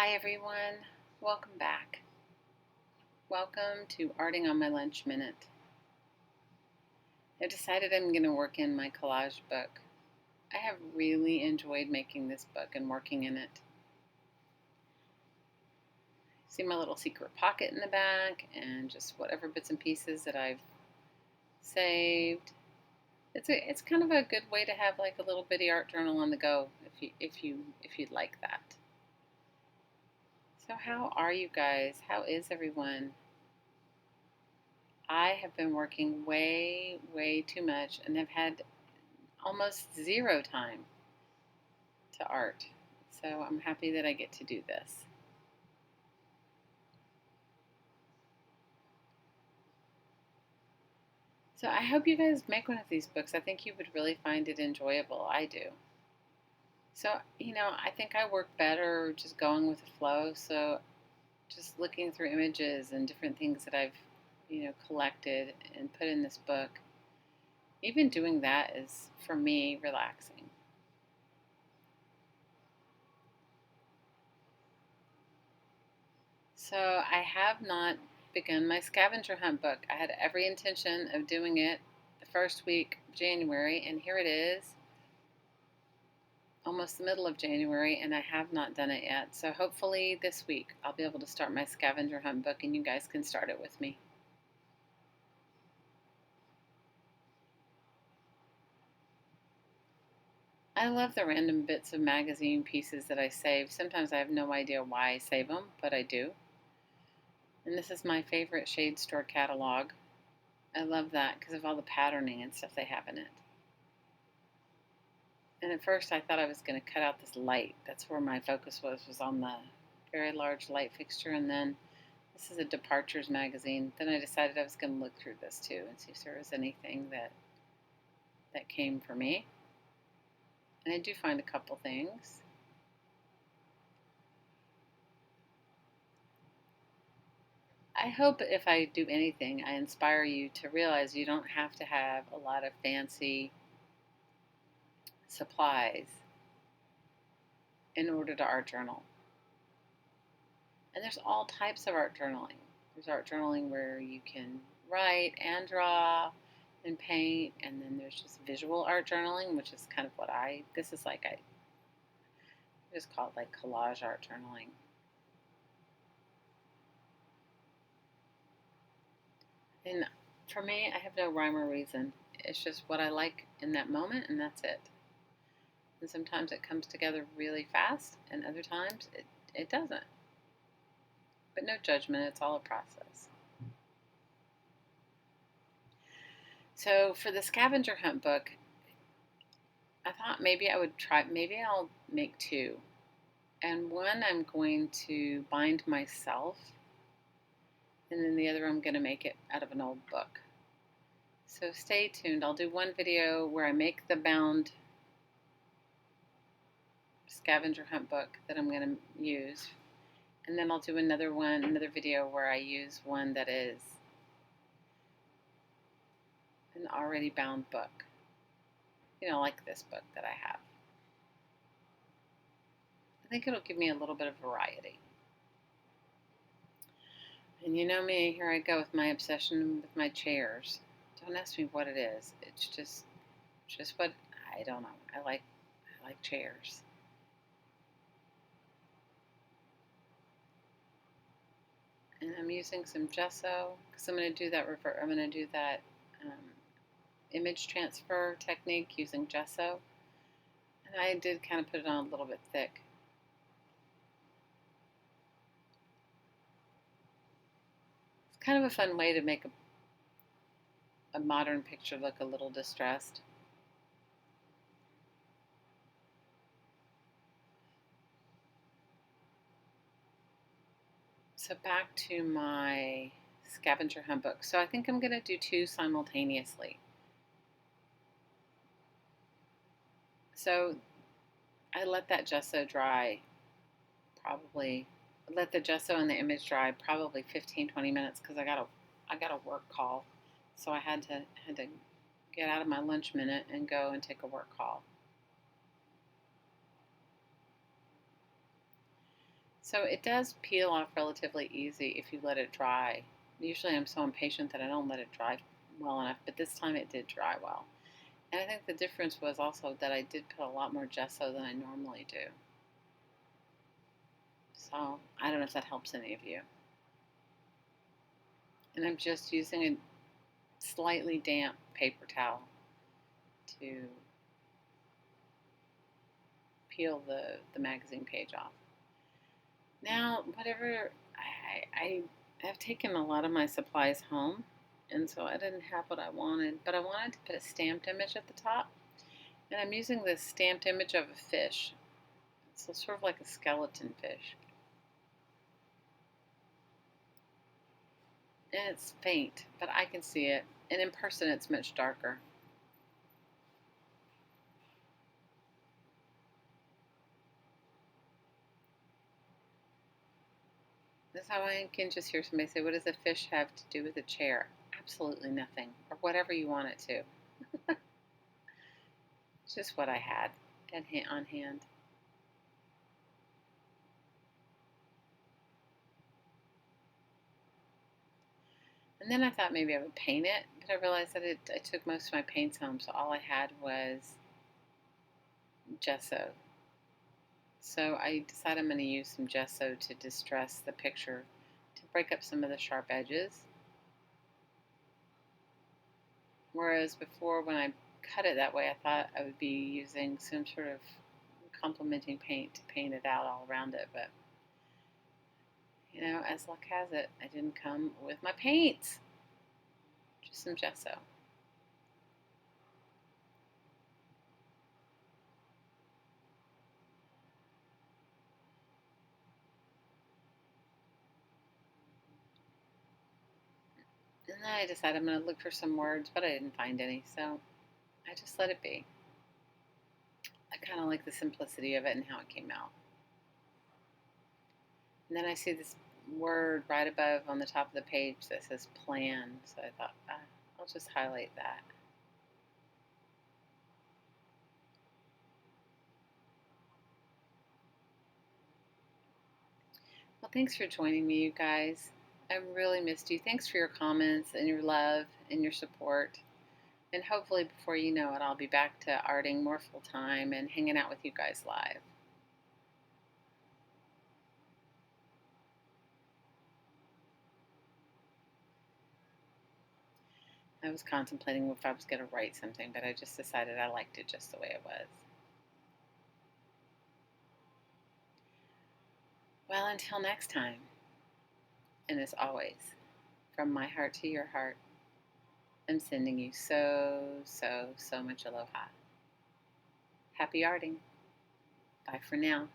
Hi everyone, welcome back. Welcome to Arting on My Lunch Minute. I've decided I'm going to work in my collage book. I have really enjoyed making this book and working in it. See my little secret pocket in the back and just whatever bits and pieces that I've saved. It's kind of a good way to have like a little bitty art journal on the go if you'd like that. So how are you guys? How is everyone? I have been working way too much and have had almost zero time to art. So I'm happy that I get to do this. So I hope you guys make one of these books. I think you would really find it enjoyable. I do. So, I think I work better just going with the flow. So just looking through images and different things that I've, collected and put in this book. Even doing that is, for me, relaxing. So I have not begun my scavenger hunt book. I had every intention of doing it the first week of January, and here it is, almost the middle of January, and I have not done it yet. So hopefully this week I'll be able to start my scavenger hunt book, and you guys can start it with me. I love the random bits of magazine pieces that I save. Sometimes I have no idea why I save them, but I do. And this is my favorite shade store catalog. I love that because of all the patterning and stuff they have in it. And at first I thought I was going to cut out this light. That's where my focus was on the very large light fixture. And then this is a Departures magazine. Then I decided I was going to look through this too and see if there was anything that came for me. And I do find a couple things. I hope if I do anything, I inspire you to realize you don't have to have a lot of fancy supplies in order to art journal. And there's all types of art journaling. There's art journaling where you can write and draw and paint, and then there's just visual art journaling, which is kind of what I just call it like collage art journaling. And for me, I have no rhyme or reason. It's just what I like in that moment, and that's it. And sometimes it comes together really fast, and other times it doesn't. But no judgment, it's all a process. So for the scavenger hunt book, I thought maybe maybe I'll make two. And one I'm going to bind myself, and then the other I'm going to make it out of an old book. So stay tuned. I'll do one video where I make the bound scavenger hunt book that I'm going to use. And then I'll do another video where I use one that is an already bound book. Like this book that I have. I think it'll give me a little bit of variety. And you know me, here I go with my obsession with my chairs. Don't ask me what it is. It's just what, I don't know. I like chairs. And I'm using some gesso because I'm going to do that image transfer technique using gesso. And I did kind of put it on a little bit thick. It's kind of a fun way to make a modern picture look a little distressed. So back to my scavenger hunt book. So I think I'm going to do two simultaneously. So I let that gesso dry let the gesso and the image dry probably 15-20 minutes because I got a work call. So I had to get out of my lunch minute and go and take a work call. So it does peel off relatively easy if you let it dry. Usually I'm so impatient that I don't let it dry well enough, but this time it did dry well. And I think the difference was also that I did put a lot more gesso than I normally do. So I don't know if that helps any of you. And I'm just using a slightly damp paper towel to peel the magazine page off. Now, whatever, I have taken a lot of my supplies home, and so I didn't have what I wanted, but I wanted to put a stamped image at the top, and I'm using this stamped image of a fish. So sort of like a skeleton fish. And it's faint, but I can see it, and in person it's much darker. That's how I can just hear somebody say, what does a fish have to do with a chair? Absolutely nothing, or whatever you want it to. It's just what I had on hand. And then I thought maybe I would paint it, but I realized that I took most of my paints home, so all I had was gesso. So I decided I'm going to use some gesso to distress the picture to break up some of the sharp edges. Whereas before, when I cut it that way, I thought I would be using some sort of complementing paint to paint it out all around it. But, as luck has it, I didn't come with my paints, just some gesso. And then I decided I'm going to look for some words, but I didn't find any, so I just let it be. I kind of like the simplicity of it and how it came out. And then I see this word right above on the top of the page that says plan, so I thought, I'll just highlight that. Well, thanks for joining me, you guys. I really missed you. Thanks for your comments and your love and your support. And hopefully, before you know it, I'll be back to arting more full time and hanging out with you guys live. I was contemplating if I was going to write something, but I just decided I liked it just the way it was. Well, until next time, and as always, from my heart to your heart, I'm sending you so, so, so much aloha. Happy arting. Bye for now.